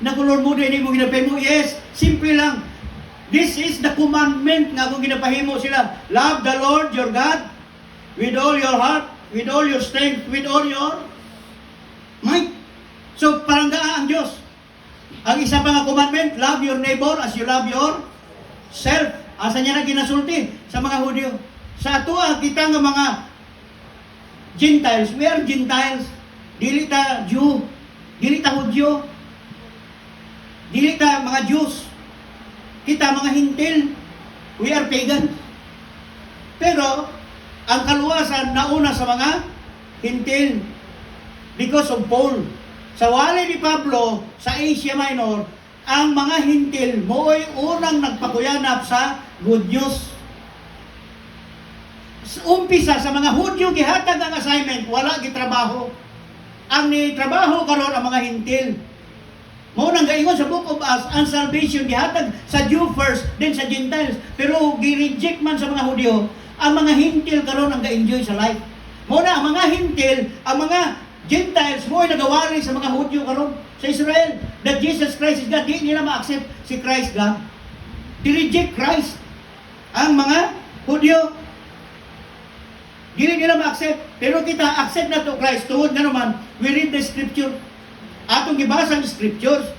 Nakulor mo din mo ginapahimo. Yes, simple lang. This is the commandment nga kung ginapahimo sila. Love the Lord your God with all your heart, with all your strength, with all your might. So paranggaa ang Diyos. Ang isa pa nga commandment, love your neighbor as you love yourself. Asa niya na ginasulti sa mga Hudyo. Sa ato kita nga mga Gentiles, we are Gentiles. Dili ta Jew, dili ta Hudyo, dili ta mga Jews. Kita mga Hintil, we are pagan. Pero ang kaluwasan nauna sa mga Hintil because of Paul. Sa wali ni Pablo sa Asia Minor, ang mga Hintil mo'y unang nagpakuyanap sa good news. Umpisa sa mga Hudyo gihatag ang assignment, wala gitrabaho. Ang nitrabaho karon ang mga Hintil. Mao nang gaingon sa Book of Acts, ang salvation gihatag sa Jew first, then sa Gentiles. Pero gi-reject man sa mga Hudyo, ang mga Hintil karon ang ga-enjoy sa life. Mao na ang mga Hintil, ang mga Gentiles mo'y nagawali sa mga Hudyo karon sa Israel that Jesus Christ is God. Di nila ma-accept si Christ God. Di-reject Christ ang mga Hudyo. Dili nila ma-accept. Pero kita accept na to Christ. Tuhod nga naman, we read the scripture. Atong gibasa ang scriptures.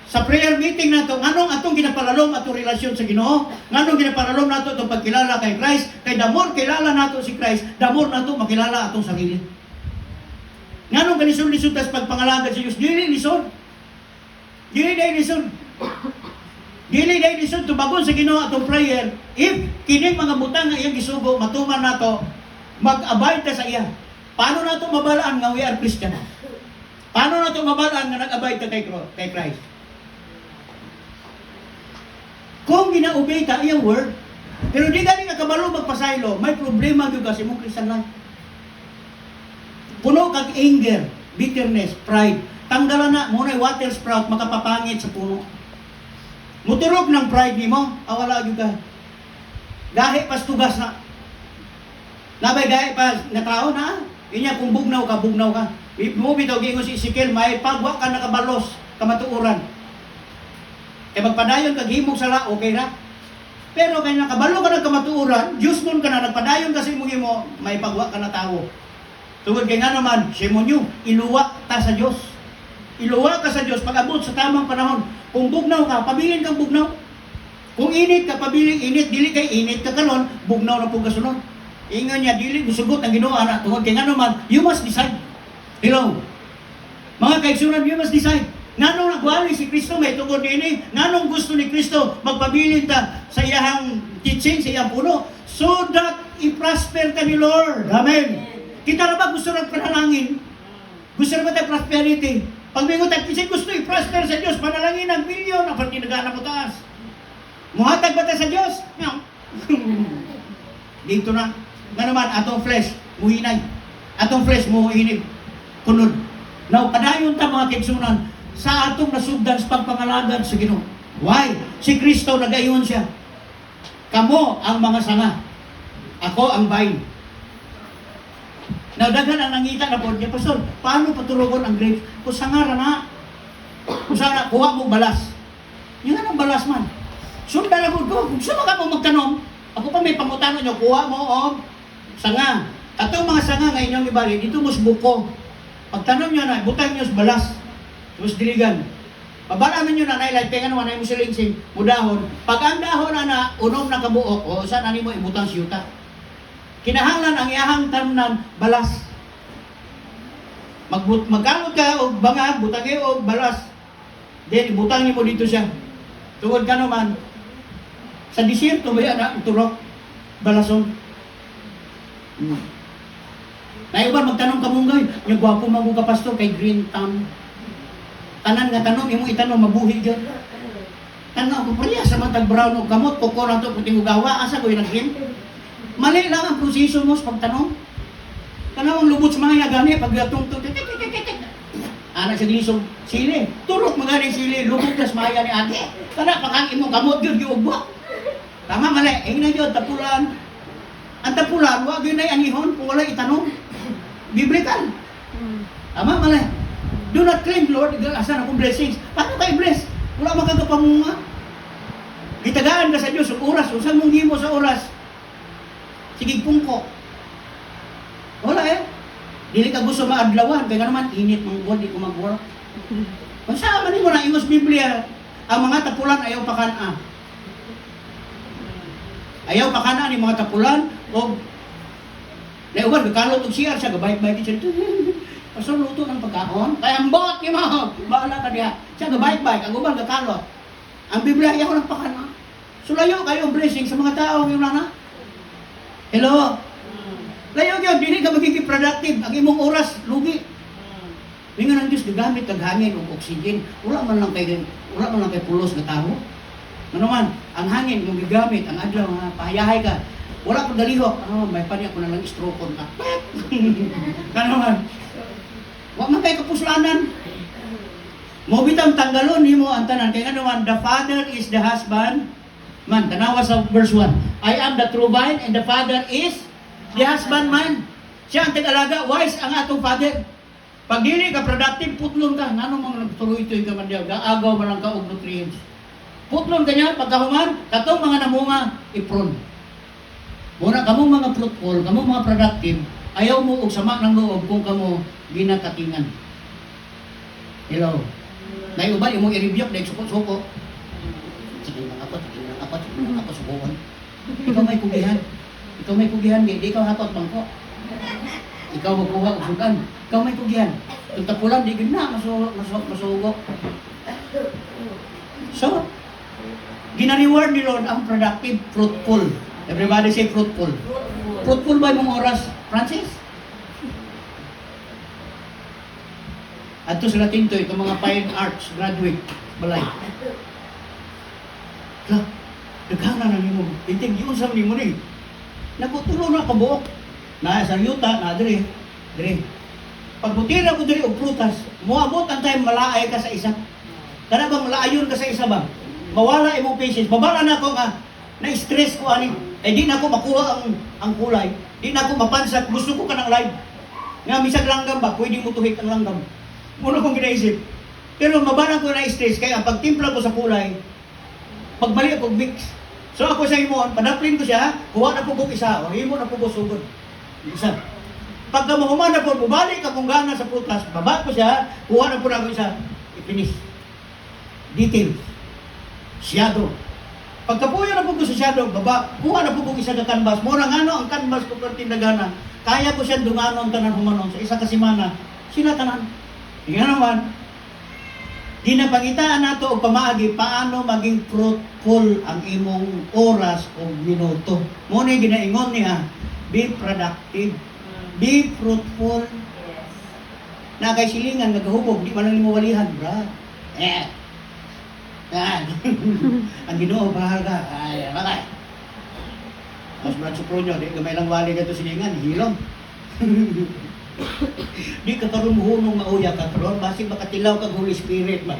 Sa prayer meeting na to, anong atong ginaparalom atong relasyon sa Ginoo? Anong ginaparalom nato itong pagkilala kay Christ? Kay the more kilala nato si Christ, the more nato makilala atong sarili. Anong kalisod-lisod tas pagpangalagad sa Diyos? Dili lisod. Dili dahil lisod. Dili dahil lisod tubagon sa Ginoo atong prayer. If kining mga butang nga iyang gisugo, matuman nato, mag-abide ta sa iya. Paano nato mabalaan nga we are Christian? Paano nato mabalaan nga nag-abide ta kay Christ? Kung gina-obey ta iyang word, pero di gani nga kabalo magpasaylo, may problema gyud kasi mong Christian life. Puno kag anger, bitterness, pride. Tanggalan na mo na water sprout makapapangit sa puno. Muturog ng pride nimo, wala gyud ka. Gahi pas tugas na. Nabay gahi pa nga tao na. Inya kung bugnaw ka, bugnaw ka. Mo bitaw gingon si Ezekiel, may pagwa ka nakabalos, kamatuoran. Kaya magpadayon kag himog sala, okay na. Pero kay nakabalo ka ng kamatuoran, Diyos nun ka na, nagpadayon kasi mo himo, may pagwa ka na tao. Tungod kay nga naman, simonyo, iluwa ta sa Diyos. Iluwa ka sa Diyos, pag-abot sa tamang panahon. Kung bugnaw ka, pabilin kang bugnaw. Kung init ka, pabiling init, dili kay init ka kanon, bugnaw na po kasunod. Ingon niya, dili musugot ang Ginoo ana. Tungod kay nga naman, you must decide. Hello. Mga kaigsunan, you must decide. Nganong nagwali si Kristo may tungod niini? Nganong gusto ni Kristo magpabilin ta sa iyang teaching, sa iyang puno? So that i-prosper ta ni Lord. Amen. Kita na ba gusto ng panalangin? Gusto na ba tayo prosperity? Pag may ngutag, kasi gusto i-prosper sa Diyos, panalangin ng milyon, ang pagkinagana mo taas. Muhatag ba tayo sa Diyos? No. Dito na. Nga naman, atong flesh, muhinay. Atong flesh, muhinig. Kunod. Now, padayon ta mga kigsunan, sa atong nasugdan sa pagpangalagad sa Ginoo. Why? Si Kristo nagayon siya. Kamo ang mga sanga. Ako ang vine. Now, daghan ang nangita na po niya, Pastor, paano patulogon ang grapes? Kung sangara na, kung sana, kuha mo balas. Yung anong balas man? Sundan ako ko, kung saan ka mo magtanom, ako pa may pangutano nyo, kuha mo o sanga. Atong mga sanga nga inyong ibali, dito mo buko. Pagtanom nyo na, butang nyo sa balas. Tapos diligan. Pabalaman nyo na nailay, kaya nga naman ay mo silingsing, mudahon. Pag ang dahon na unom na kabuok, o saan ani mo ibutang siyuta. Kinahanglan ang iyahang tamnan balas. Magkamot ka o banga, butang o balas. Then ibutang mo dito siya. Tungod ka naman, sa desierto ba yan ang turok, balason. Naiban magtanong ka mong gawin, yung gwapo mga pastor kay Green Town. Tanan nga tanong, imo itanong, mabuhi dyan. Tanong ko, pariya sa matag brown o kamot, koko na ito, puting ugawa, asa ko yung nag-green? Mali lang ang proseso mo sa pagtanong. Tanong ang lubot sa mga yagani, pag atong Anak sa gilisong sili. Turok mga ni sili, lubog tas maya ni ate. Kana pakang imong kamot gyud giugbo. Tama mali, na yun, tapulan. Ang tapulan, wag yun ay anihon kung wala itanong. Biblical. Tama mali. Do not claim, Lord, asan akong blessings. Paano kayo bless? Wala makagapamunga. Gitagaan ka sa Diyos, ang oras. Usan mong himo sa oras. Sige, pungko. Wala eh. Dili ka gusto maadlawan. Kaya naman, init mong God, di ko mag-work. Masama mo na, ingos Biblia. Ang mga tapulan ayaw pakana. Ayaw pakana ni mga tapulan. O, nauwan, kakalot og siyar siya, gabayt-bayt siya. Pastor, luto ng pagkaon. Kaya ang bot, yung mga, baala ka diya. Siya, gabayt-bayt, ang uban, kakalot. Ang Biblia, ayaw ng pakana. Sulayo kayo blessing sa mga tao, yung nana. Hello? Layo yun, hindi ka magiging productive. Ang imong oras, lugi. Mingan ang Diyos, gagamit ang hangin o oxygen. Wala man lang kay pulos na tao. Ano man, ang hangin mong gagamit, ang adlaw, pahayahay ka. Wala ko dalihok. May pani ako na lang stroke on ka. Ano man. Wala man kayo kapuslanan. Mo bitang tanggalon ni mo ang tanan. Kaya ano man, the father is the husband. Man, tanawa sa verse 1. I am the true vine and the father is the husband man. Siya ang tag-alaga. Wise ang atong father. Pag dili ka productive, putlon ka. Nano mga nagtuloy-tuloy ka man diya. Gaagaw man lang ka og nutrients. Putlon ka niya, pagkahuman, katong mga namunga, ipron. Muna, kamong mga fruitful, kamong mga productive, ayaw mo og sama ng loob kung kamo ginakatingan. Hello. Dahil uban, imong i-review, dahil suko-suko. Sige lang ako, subukan. Ikaw may kugihan, di ikaw hatot bangko. Ikaw magkuha og sugan. Ikaw may kugihan. Kung tapulan, di gina, masugo. So, gina-reward ni Lord ang productive, fruitful. Everybody say fruitful. Fruitful ba yung oras, Francis? At ito sa Latin to, itong mga fine arts graduate, balay. Nagkana na ni mo. Itig yun sa ni mo ni. Nagkutulo na kabuok. Na sa yuta, na dire. Pagbutira ko dire og prutas, muabot ang time malaay ka sa isa. Kana bang malaayon ka sa isa ba? Mawala imong patience. Babala na ako nga na-stress ko ani. Di na ako makuha ang kulay. Di na ako mapansat. Gusto ko ka ng live. Nga misag langgam ba? Pwede mo tuhik ang langgam. Muna kong ginaisip. Pero mabala ko na-stress. Kaya ang pagtimpla ko sa kulay, pagbalik ako mix. So ako sa imon, padaplin ko siya, kuha na po kong isa. O himo na po ko sugod. Isa. Pagka mahuman na po, bumalik akong gana sa prutas, baba ko siya, kuha na po na ako isa. I-finish. Details. Shadow. Pagkapuyo na po ko sa shadow, baba, kuha na po kong isa ka canvas. Mura nga no, ang canvas ko pertin na gana. Kaya ko siya dunganon, tanan humanon. Sa isa kasimana, sinatanan. Nga naman, ginapangitaan nato o pamaagi, paano maging fruitful ang imong oras o minuto. Muna yung ginaingon niya, be productive. Be fruitful. Na kay silingan, naghubog, di man lang mo walihan, bra. Ang Ginoo bahala. Ay, bakay. Mas brad supro nyo, di gamay lang wali ka ito silingan, hilong. Di ka karoon hunong mauya ka karoon, basig makatilaw kang Holy Spirit ba?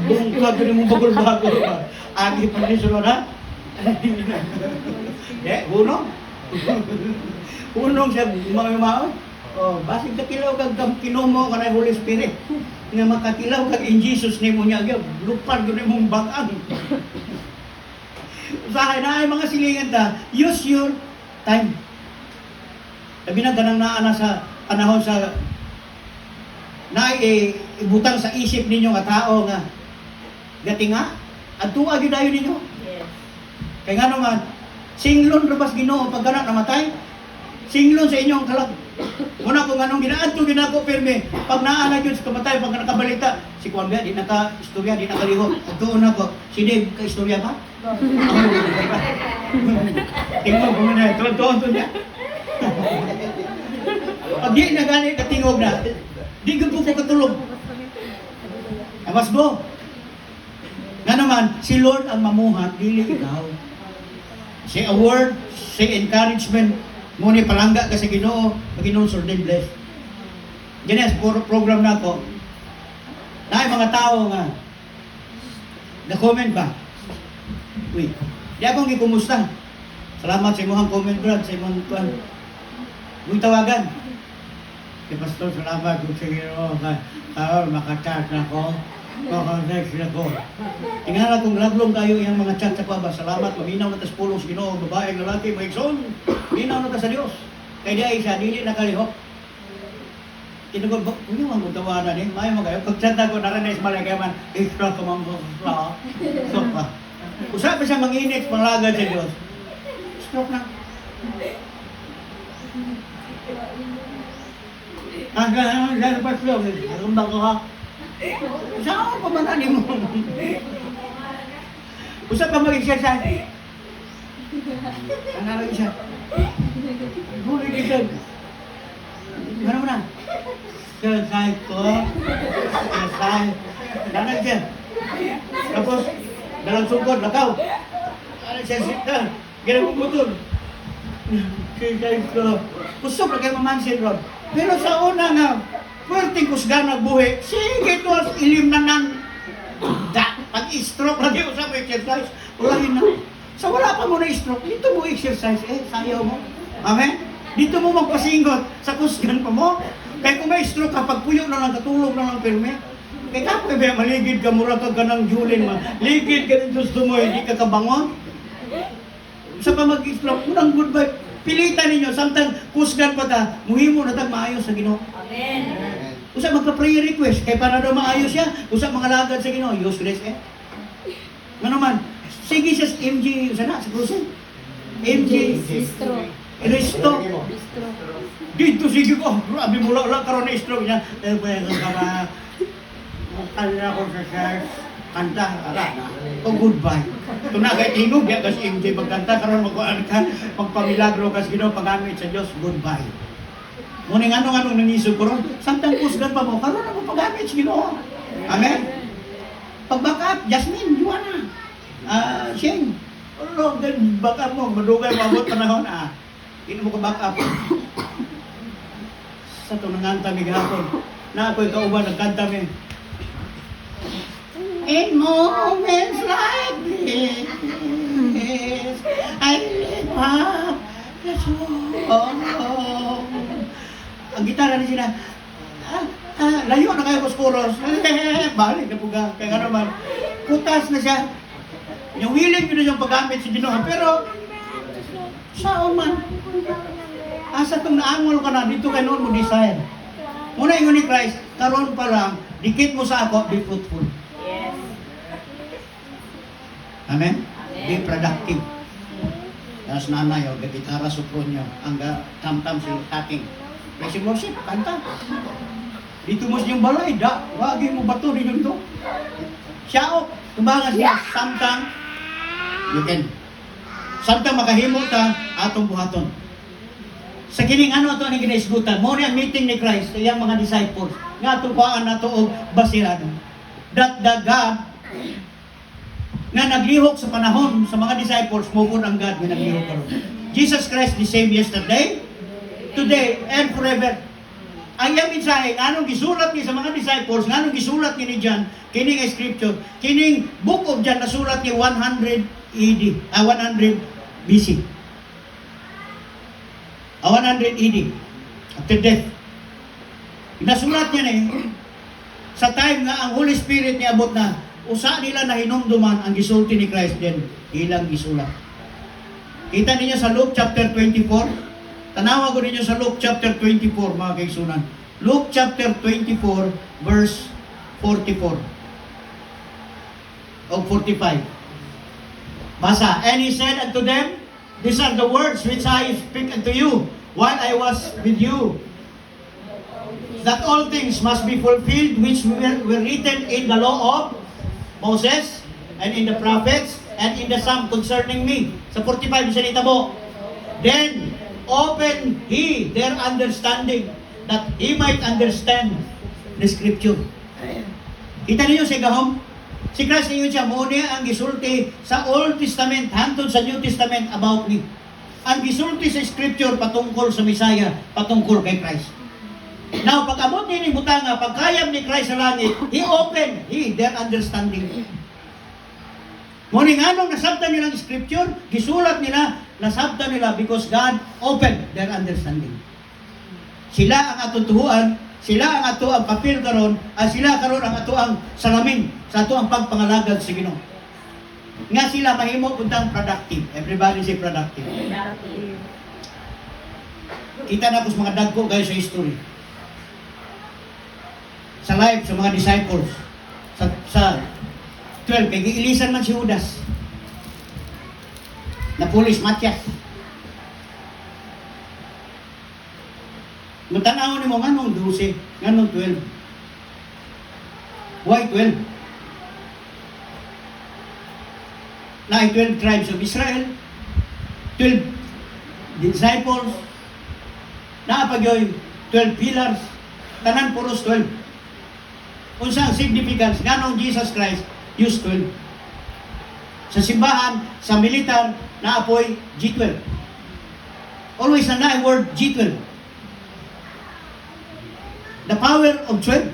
Doon ka rin mong bagol-bagol ba? Agi pa rin sunod ha? Hunong? Hunong siya mga basig katilaw kang kinumo ka na Holy Spirit. Nga makatilaw kag in Jesus name mo niya, lupad ko na mong bagang. Usahay na ay mga silingan ta, use your time. Sabi na ganang naana sa panahon sa ibutang sa isip ninyo nga tao nga gati nga, at tuwa gidayon ninyo. Yes. Kaya nga naman, singlon rabas Ginoo pag ganang namatay, singlon sa inyong kalag. Muna kung anong ginaadto ginako pirme, pag naana yun sa kamatay, pag nakabalita, si Juan Bea, di naka-istorya, di nakaliho. At doon ako, si Dave, ka-istorya ba? Tingog ko na, tuwan-tuwan to niya. Pag di na gani katingog na, di ko po katulog. Awas mo. Nga naman, si Lord ang mamuhat, dili ikaw. Say a word, say encouragement, muna palangga ka sa Ginoo, pag Ginoo sordin bless. Ganyan, program na ako, Na mga tao nga, na-comment ba? Uy, di akong gikumusta. Salamat sa imong comment, Brad, sa imong kuan. Huwag tawagan. Si Pastor, salamat kung sige mo, makachat na ako, makakontext na ko. Tingnan kung laglong kayo yung mga chat sa kwaba. Salamat, maminaw na tas pulos, Ginoo, babae, lalaki, maigsoon. Minaw na ta sa Dios. Kaya di ay isa, dili na kalihok. Tinugod, kung yung mga tawanan eh, may mga pag-chat ako, narinig malagaman, extra ka mga stroke pa. Usap pa siya mag-init, panglagad sa Diyos. Stroke na. Gano'n pa stroke, narumbang ko ha. Saan ako pamananin mo? Usap pa mag-exercise. Ang nalagay siya. Huli kita. Gano'n mo na? Exercise ko. Exercise. Danan siya. Tapos, dalang sugod, lakaw. Ano siya sita? Ganang bumutol. Exercise ko. Kusok na kayo mamansin, Rod. Pero sa una nga, pwerte kusgan nagbuhi. Sige, ito as ilim na nan. Pag-stroke lagi usap exercise. Ulahin na. Sa wala pa mo na stroke, dito mo exercise. Sayaw mo. Amen? Dito mo magpasingot. Sa kusgan pa mo. Kaya kung may stroke ka, pagpuyo na lang, katulog na lang pirme. Kaya kapoy ba, maligid ka, mura ka ganang julin, ligid ka rin gusto mo, hindi ka kabangon. Sa pa mag-stroke, unang goodbye, pilitan ninyo, samtang kusgan pa ta, muhimo na tag maayos sa Ginoo. Amen. Usa magpa-prayer request, kaya para daw maayos siya, usa mga lagad sa Ginoo, useless eh. Ano man, sige siya sa MG, usa na, sa cruise MG, Bistro. Resto. Bistro. Dito sige ko, grabe mula lang karon na stroke niya. Eh, pwede ka ba? Kaya ko sa church, kanta, ala na. O goodbye. Kung nakainog, yan kasi MJ magkanta, karon magkuhan ka, magpamilagro kasi Ginoo paggamit sa Diyos, goodbye. Ngunit anong nangisog ko ron, samtang kusgan pa mo, karon ako paggamit sa Ginoo. Amen? Pag-back up, Jasmine, Juana, Shane, back up mo, madugay mabot panahon, hindi mo ka-back up. Sa ito nanganta mi gahapon, na ako'y kauban, nagkanta mi. In moments like this, I live up the song. Ang gitara ni sila, layo na kayo sa chorus. Balik na po ka. Kaya nga naman, kutas na siya. Yung willing ko na siyang paggamit sa Ginoo. Pero, saan man? Asa itong naangol ka na, dito kayo noon mo desire. Muna yung ni Christ, karon pa lang, dikit mo sa ako, be fruitful. Yes. Amen? Be productive. Tapos nanay, o, gitara supron nyo, ang tam-tam si taking. Praise and worship, kanta. Dito mo siyang balay, wagi mo bato rin yun to. Siya o, tumbangan siya, samtang, you can. Samtang makahimo ta, atong buhaton. Sa kining ano ito ang ginaisgutan, mo ang meeting ni Christ, iyang mga disciples, nga tungkuan na ito o basiran. That the God nga naglihok sa panahon sa mga disciples, mukod ang God nga naglihok karon. Jesus Christ the same yesterday, today, and forever. Ang iyang mensahe, anong gisulat niya sa mga disciples, anong gisulat niya ni John, kining scripture, kining book of John, nasulat niya 100 AD, 100 BC. 100 AD, after death. Nasulat niya sa time nga ang Holy Spirit niya abot na, usa nila na hinumduman ang gisulti ni Christ din, ilang gisulat. Kita niyo sa Luke chapter 24, tanawa ko ninyo sa Luke chapter 24, mga kaigsunan. Luke chapter 24, verse 44 o 45. Basa, and he said unto them, these are the words which I speak unto you while I was with you, that all things must be fulfilled which were written in the law of Moses and in the prophets and in the Psalm concerning me. Sa 45 sa nitabo, then open he their understanding that he might understand the scripture. Kita niyo si Gahom? Si Christ niyo siya, muna ang gisulti sa Old Testament hangtod sa New Testament about me. Ang gisulti sa scripture patungkol sa Messiah, patungkol kay Christ. Now, pag amot ni butanga, pagkayam ni Christ sa langit, He opened their understanding. Muning anong nasabtan nilang scripture, gisulat nila, nasabtan nila because God opened their understanding. Sila ang atong tuhuan, sila ang ato ang papel karon, sila karon ang ato ang salamin sa ato ang pagpangalagad sa Ginoo. Nga sila mahimo puntang productive. Everybody say productive. Kita na po sa mga dagko kayo sa history. Sa life, sa mga disciples, sa 12, kay giilisan man si Judas. Na pulis Matyas. Matanaw ni mo nganong 12, nganong 12. Why 12? Na 12 tribes of Israel, 12 disciples, naapagyoy 12 pillars, tanan puros 12. Unsa ang significance nganong Jesus Christ use 12? Sa simbahan, sa militar, naapoy G12. Always na word G12. The power of 12.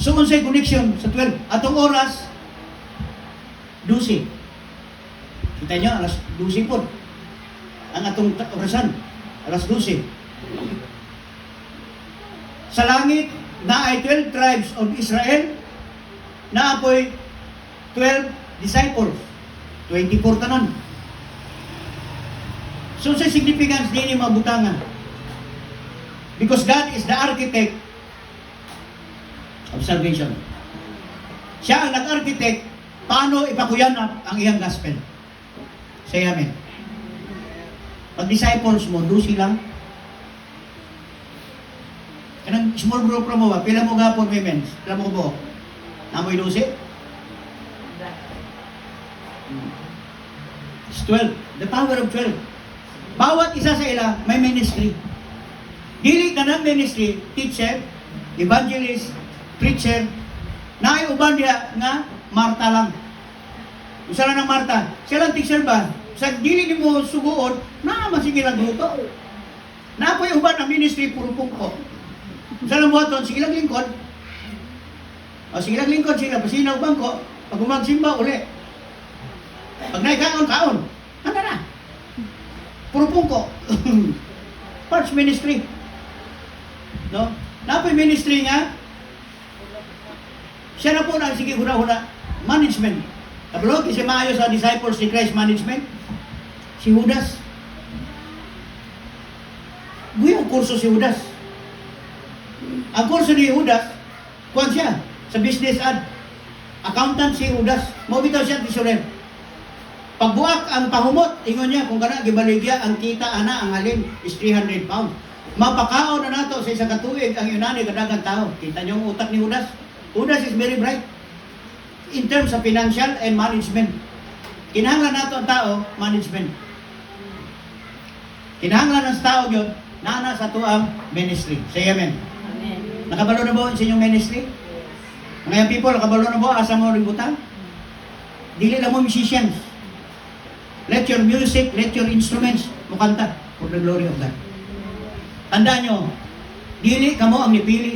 So unsay connection sa 12? Atong oras 12. Kita nyo, alas 12 po. Ang atong orasan, alas 12. Sa langit, na ay 12 tribes of Israel, na apoy 12 disciples, 24 tanan. So sa significance din yung mabutangan. Because God is the architect of salvation. Siya ang nag-architect paano ipakuyan ang iyang gospel. Say amen. Pag disciples mo, 12 lang. Kanang small group mo ba? Pila mo gapon women? Pila mo buhok? Namoy 12? It's 12. The power of 12. Bawat isa sa ila may ministry. Dili ka ng ministry, teacher, evangelist, preacher, na ay uban niya nga Marta lang. Usa lang ng Marta. Siya lang teacher ba? Sa dili ni mo suguon, na masigil ang luto. Na po yung uban ang ministry, puro pungko. Usa lang buhaton, sige lang lingkod. O sige lang lingkod sila, pasinaw bangko, pag umagsimba uli. Pag naikaon, kaon. Ano na? Puro pungko. Parts ministry. No? Napoy ministry nga, siya na po na, sige, huna-huna, management. Kabalo, kasi maayo sa disciples ni Christ management, si Judas. Guyong kurso si Judas. Ang kurso ni Judas, kuwan siya, sa business ad. Accountant si Judas. Mabitaw siya, tesorer. Pagbuak ang pahumot, ingon niya, kung kana gibaligya, ang kita, ana, ang halin, is 300 pounds. Mapakaon na nato sa isang katuig ang yunani kadagang tao. Kita niyo ang utak ni Judas? Judas is very bright in terms of financial and management. Kinahanglan nato ang tao, management. Kinahanglan ng tao yun, nana sa tuang ministry. Say amen. Amen. Nakabalo na ba sa inyong ministry? Mga people, nakabalo na ba? Asa mo ributan? Dili lang mo musicians. Let your music, let your instruments mukanta for the glory of God. Tandaan nyo, dili kamo ang nipili